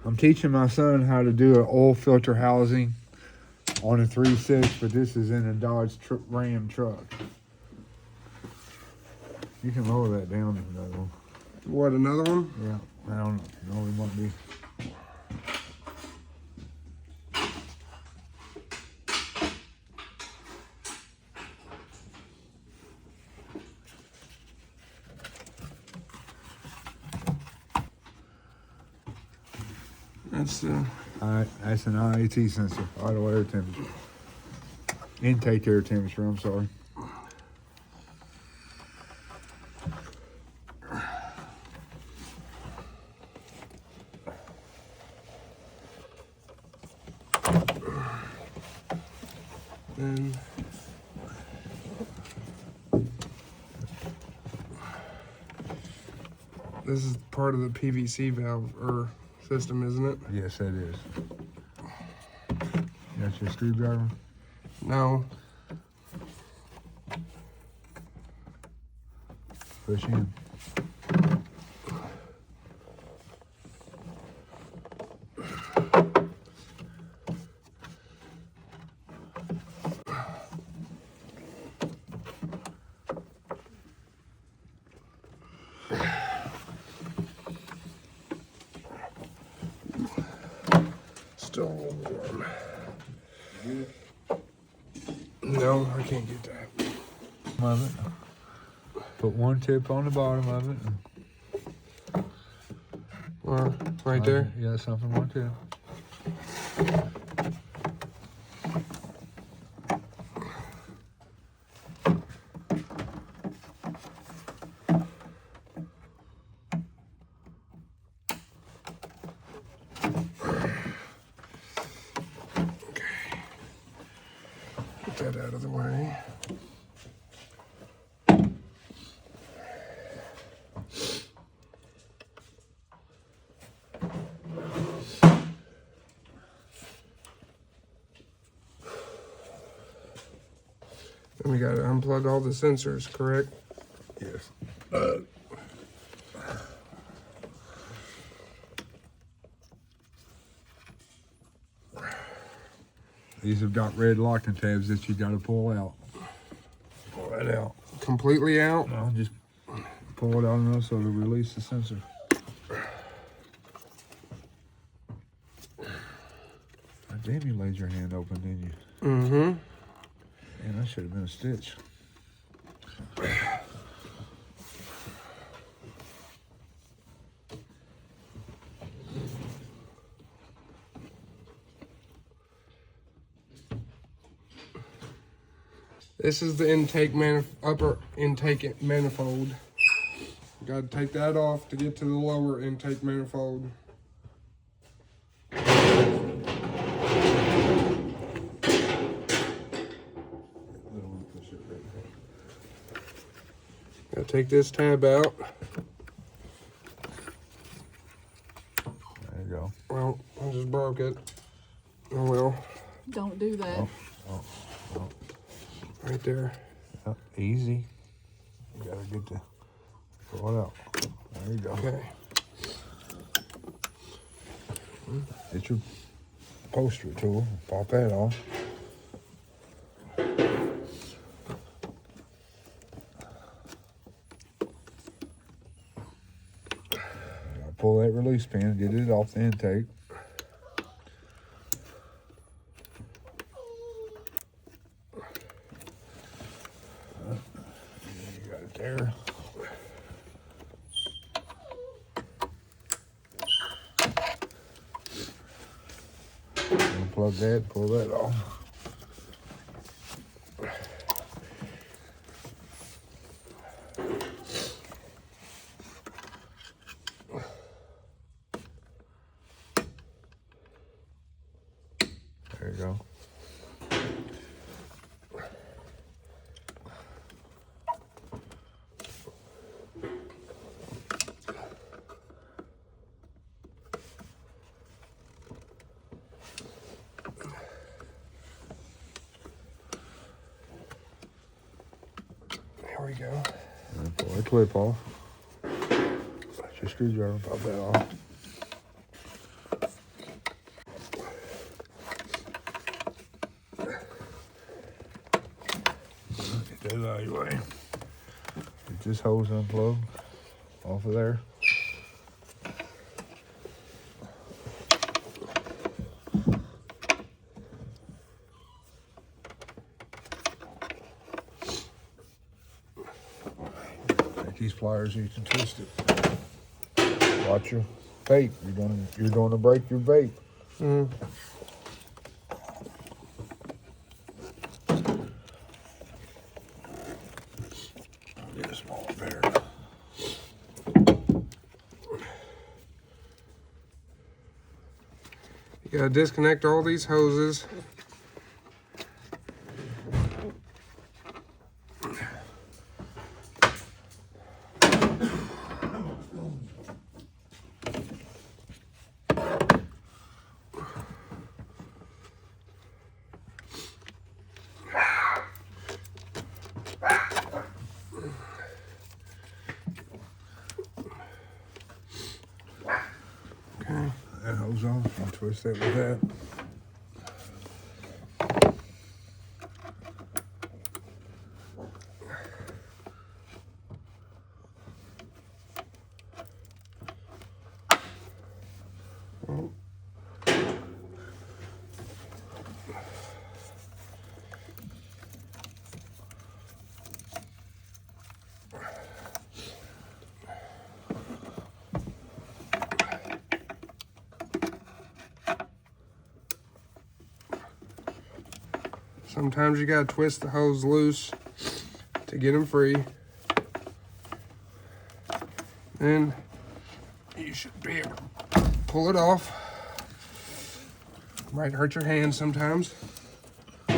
I'm teaching my son how to do an oil filter housing on a 3.6, but this is in a Dodge Ram truck. You can lower that down if you know. What, another one? Yeah, I don't know. It might be. That's That's an IAT sensor, idle air temperature. Intake air temperature, I'm sorry. and this is part of the PVC valve or system, isn't it? Yes, that is. That's your screwdriver? No. Push in. Still a little warm. No, I can't get that. Of it. Put one tip on the bottom of it. Right there. Yeah, something one tip. Get that out of the way. And we gotta unplug all the sensors, correct? Yes. These have got red locking tabs that you got to pull out. Pull that out. Completely out? No, just pull it out enough so to release the sensor. Damn, you laid your hand open, didn't you? Mm-hmm. Man, that should have been a stitch. This is the intake upper intake manifold. Got to take that off to get to the lower intake manifold. Got to take this tab out. There you go. Well, I just broke it. Oh well. Don't do that. Oh. Right there. Yep, easy. You gotta get the pull it out. There you go. Okay. Get your poster tool. Pop that off. Pull that release pin, get it off the intake. You got it there. Unplug that, pull that off. There you go. There we go. And pull that clip off. That's your screwdriver, pop that off. this hose unplugged off of there. Take these pliers, you can twist it. Watch your vape. You're going to break your vape. Mm. Get a smaller pair. You gotta disconnect all these hoses. Okay. That hose off and twist that with that. Sometimes you gotta twist the hose loose to get them free. Then you should be able to pull it off. Might hurt your hand sometimes. Pop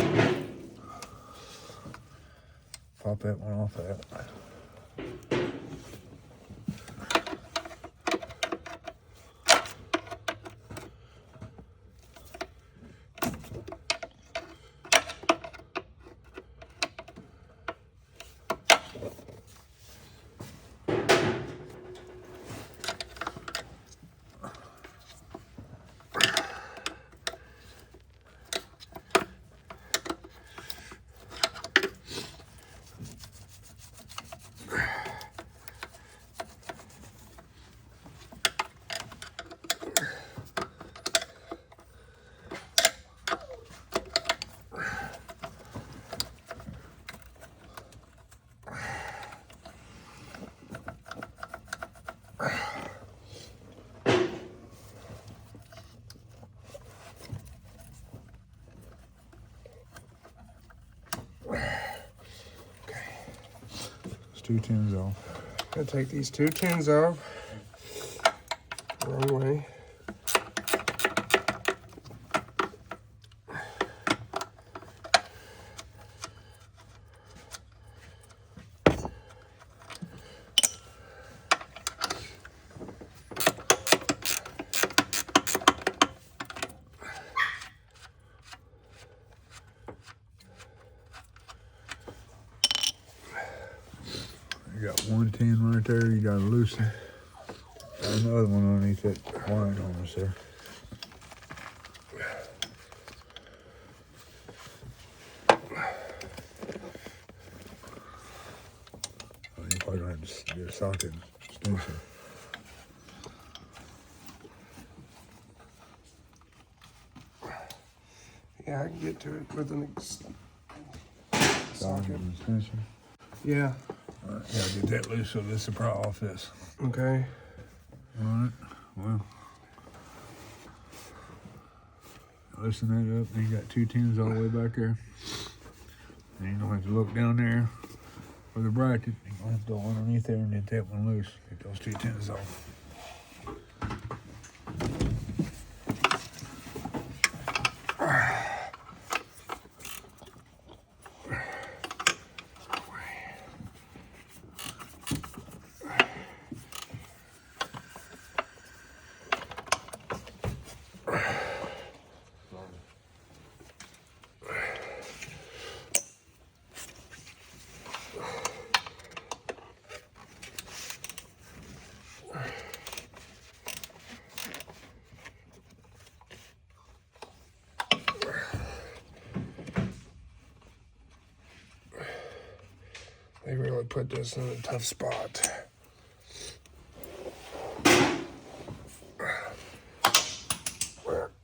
that one off that. Two tins off. Gotta take these 2 tins off. Wrong way. You got 1 tin right there. You got to loosen. Got another one underneath that wine harness there. Oh, you're probably gonna have to get a socket extension. Yeah, I can get to it with an Socket socket. extension. Yeah. Yeah, get that loose so this will probably off this. Okay. Alright, well. Loosen that up. Then you got 2 tins all the way back there. And you're gonna have to look down there for the bracket. You're gonna have to go underneath there and get that one loose. Get those 2 tins off. really put this in a tough spot.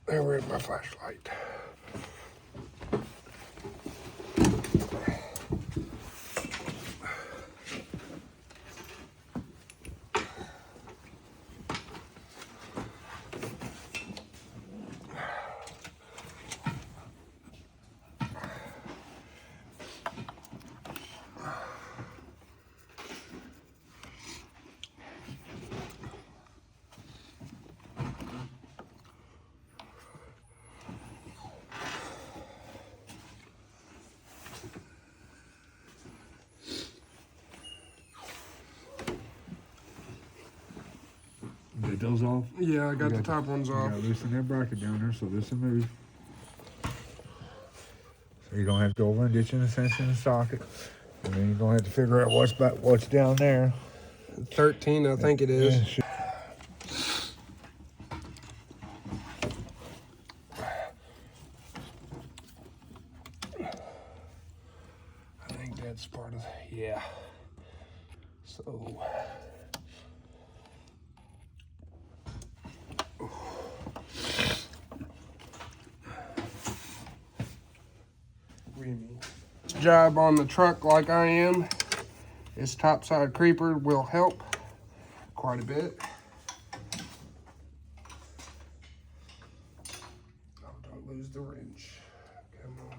There went my flashlight. Get those off. Yeah, I got the You top ones You off. gotta loosen that bracket down there so this will move. So you don't have to go over and ditch in the cinch in the socket. And then you're gonna have to figure out what's down there. 13, I think it is. Yeah, I think that's part of yeah. So job on the truck like I am, this topside creeper will help quite a bit. Oh, don't lose the wrench. Come on.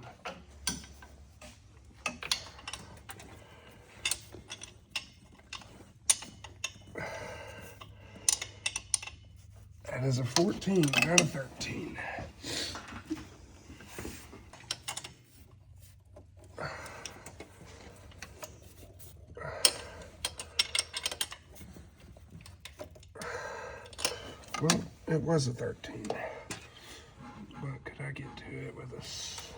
That is a 14, not a 13. Well, it was a 13. But could I get to it with this?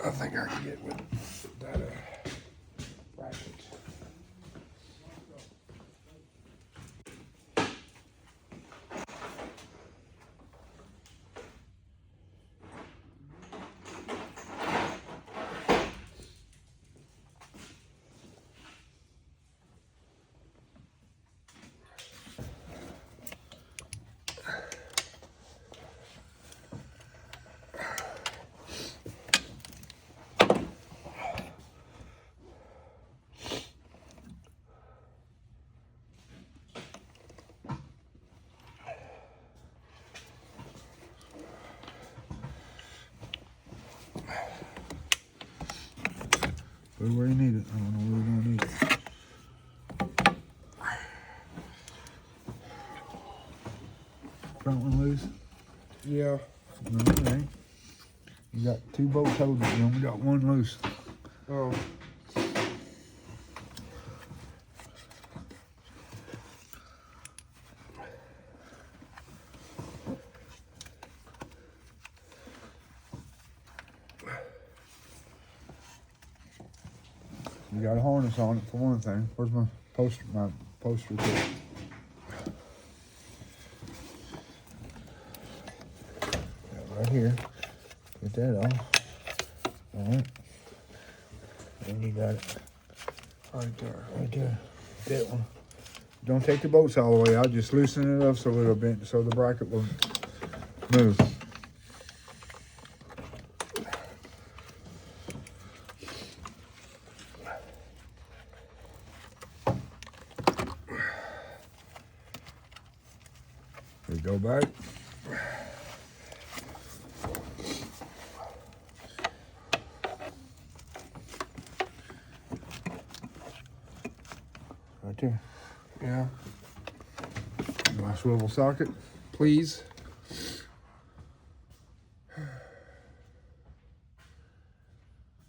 I think I can get with that bracket. Put it where you need it. I don't know where you're gonna need it. Front one loose? Yeah. No, it ain't. You got two bolts holding it. You only got one loose. Oh. You got a harness on it for one thing. Where's my poster? My poster kit. Right here. Get that off. All right. Then you got it Right there. right there. That one. Don't take the bolts all the way out. Just loosen it up so it'll bend, so the bracket will move. We go back. Right there. Yeah. My swivel socket. Please.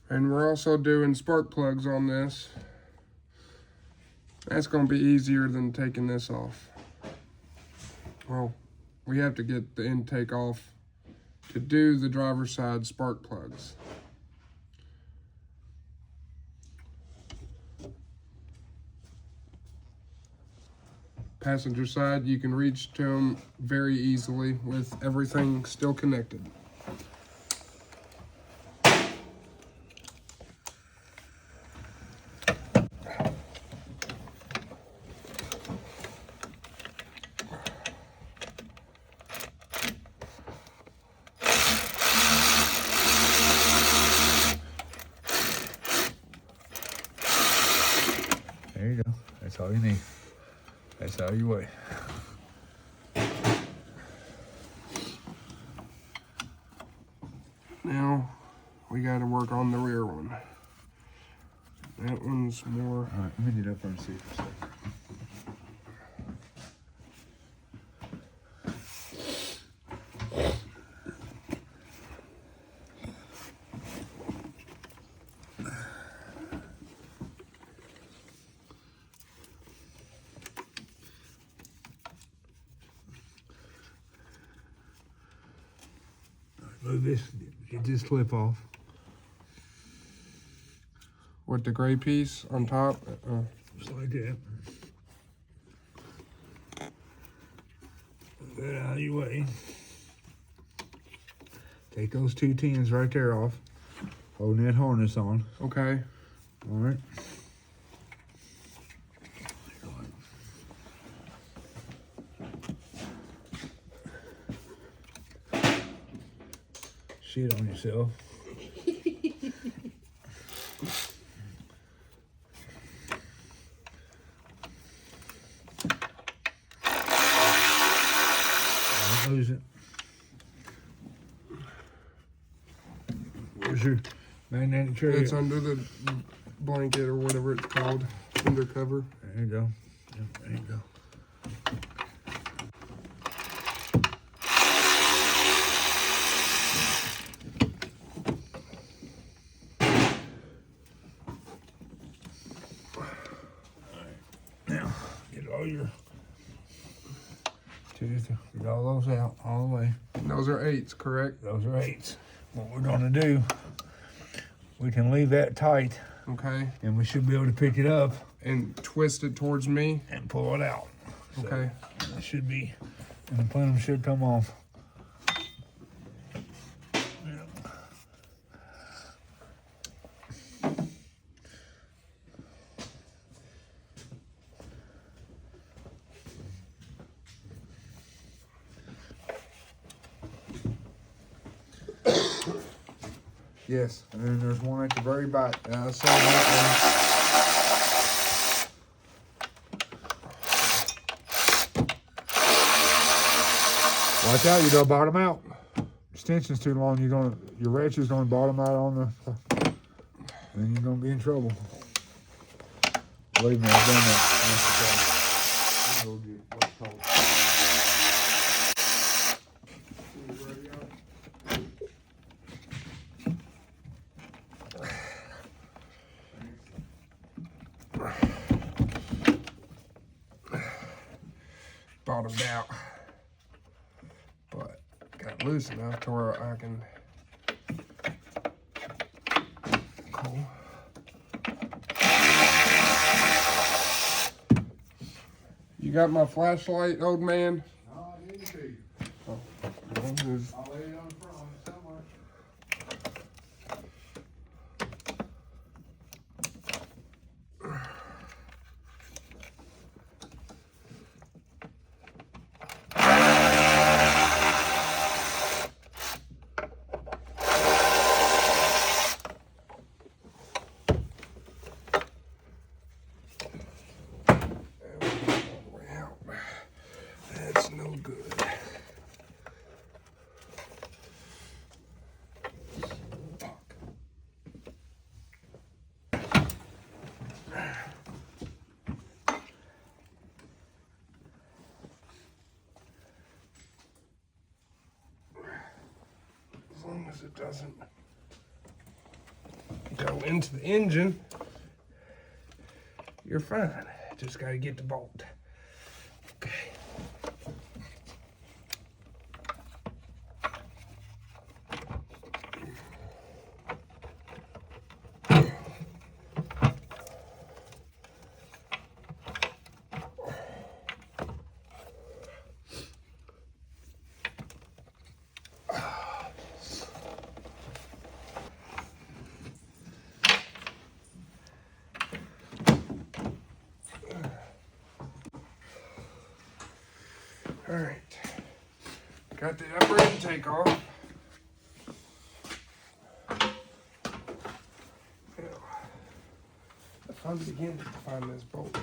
And we're also doing spark plugs on this. That's going to be easier than taking this off. Well, we have to get the intake off to do the driver's side spark plugs. Passenger side, you can reach to them very easily with everything still connected. That's all you need. That's all you weigh. Now we got to work on the rear one. That one's more. All right, let me get up there and see for a second. Move this, get this clip off. With the gray piece on top. Just like that. That out of your way. Take those 2 tens right there off. Holding that harness on. Okay. All right. Shit on yourself. Don't lose it. Where's your magnetic trigger? It's under the blanket or whatever it's called. Under cover. There you go. Yep, there you go. Now, get all your tooth, get all those out, all the way. Those are 8s, correct? Those are 8s. What we're gonna do, we can leave that tight Okay. and we should be able to pick it up And twist it towards me. and pull it out. So Okay. it should be, and the plenum should come off. Yes, and then there's one at the very back. I saw that Watch out, you don't bottom out. Extension's too long, your ratchet's gonna bottom out on the, then you're gonna be in trouble. Believe me, I've done that. bottomed out, but got loose enough to where I can. Cool. You got my flashlight, old man? No, I didn't see. Well, I'll lay it on the front somewhere. That's no good. Fuck. As long as it doesn't go into the engine, you're fine. Just gotta get the bolt. Okay. All right, got the upper intake off. Now, if I'm beginning to find this bolt,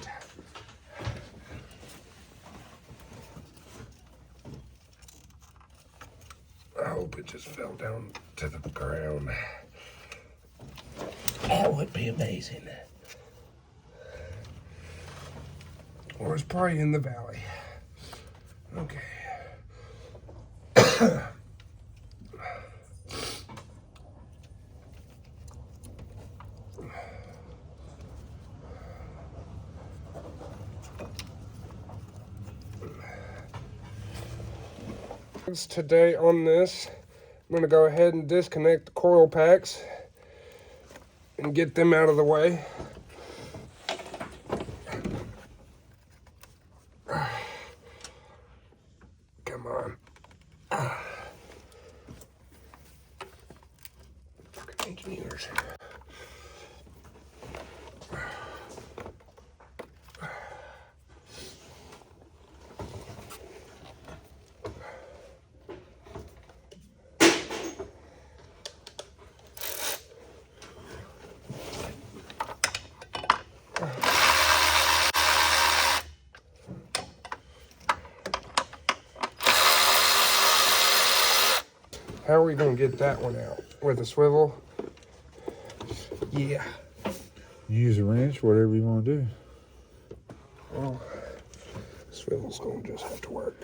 hope it just fell down to the ground. That would be amazing. Or it's probably in the valley. Okay. Today on this, I'm going to go ahead and disconnect the coil packs and get them out of the way. Come on. Fucking engineers. How are we going to get that one out? With a swivel? Yeah. Use a wrench, whatever you want to do. Well, swivel's going to just have to work.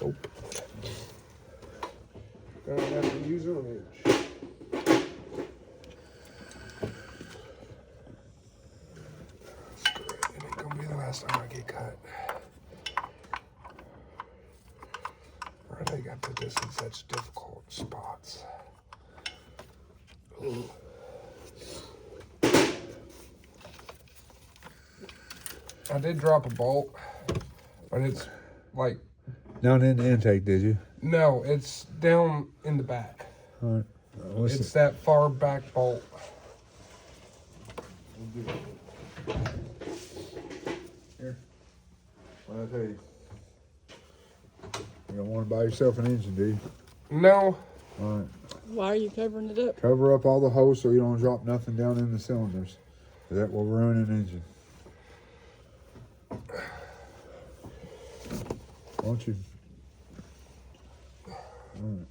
Nope. Gonna have to use a wrench. Last time I get cut. I think I put this in such difficult spots. Ooh. I did drop a bolt, but it's like... Down in the intake, did you? No, it's down in the back. All right. It's that far back bolt. Here. What I tell you? You don't want to buy yourself an engine, do you? No. All right. Why are you covering it up? Cover up all the holes so you don't drop nothing down in the cylinders. That will ruin an engine. Won't you? All right.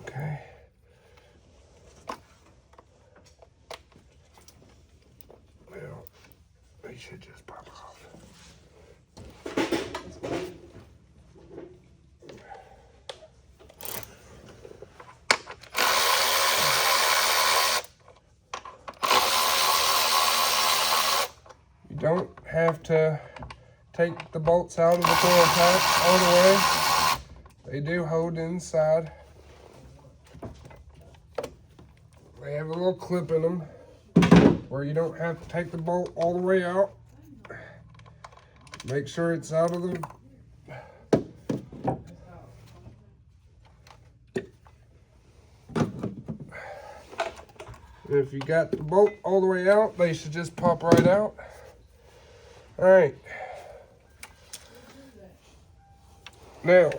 Okay. Well, they should just pop off. You don't have to take the bolts out of the coil pack all the way. They do hold inside. They have a little clip in them where you don't have to take the bolt all the way out. Make sure it's out of the... If you got the bolt all the way out, they should just pop right out. All right. Now,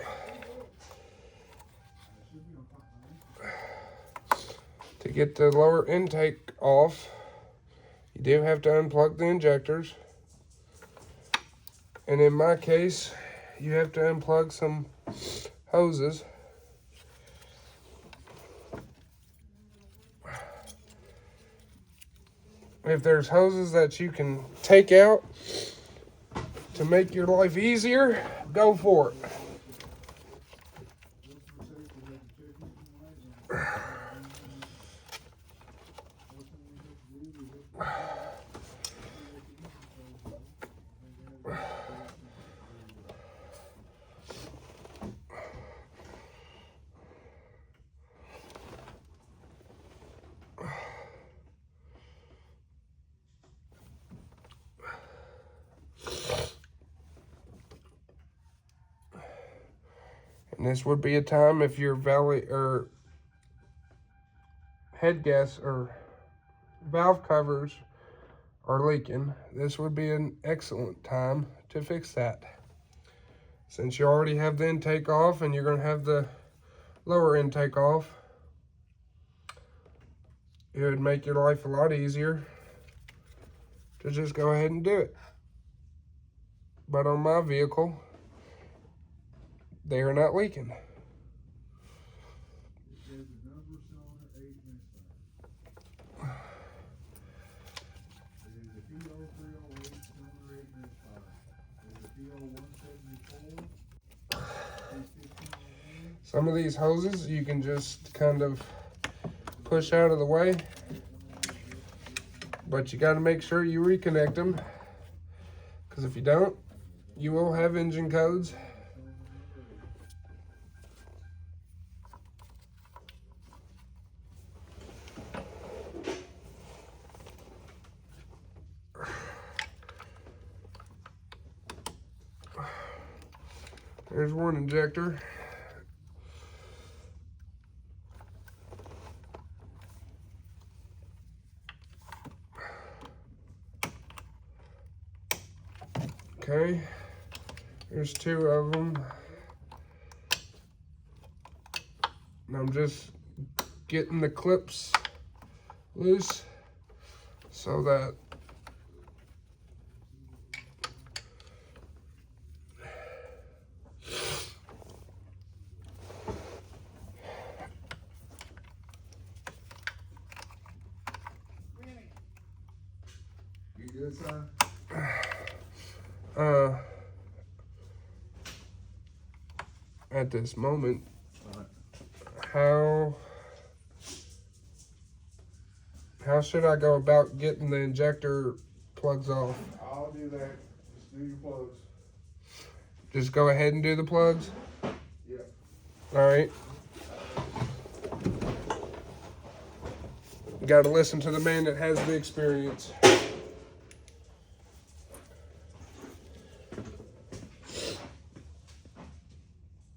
to get the lower intake off, you do have to unplug the injectors. And in my case, you have to unplug some hoses. If there's hoses that you can take out to make your life easier, go for it. And this would be a time if your head gas or valve covers are leaking. This would be an excellent time to fix that. Since you already have the intake off and you're going to have the lower intake off, it would make your life a lot easier to just go ahead and do it. But on my vehicle, they are not leaking. Some of these hoses you can just kind of push out of the way, but you got to make sure you reconnect them, because if you don't, you will have engine codes. There's one injector. Okay, there's two of them. And I'm just getting the clips loose so that You good, son? at this moment, how should I go about getting the injector plugs off? I'll do that. Just do your plugs. Just go ahead and do the plugs? Yeah. All right. Got to listen to the man that has the experience.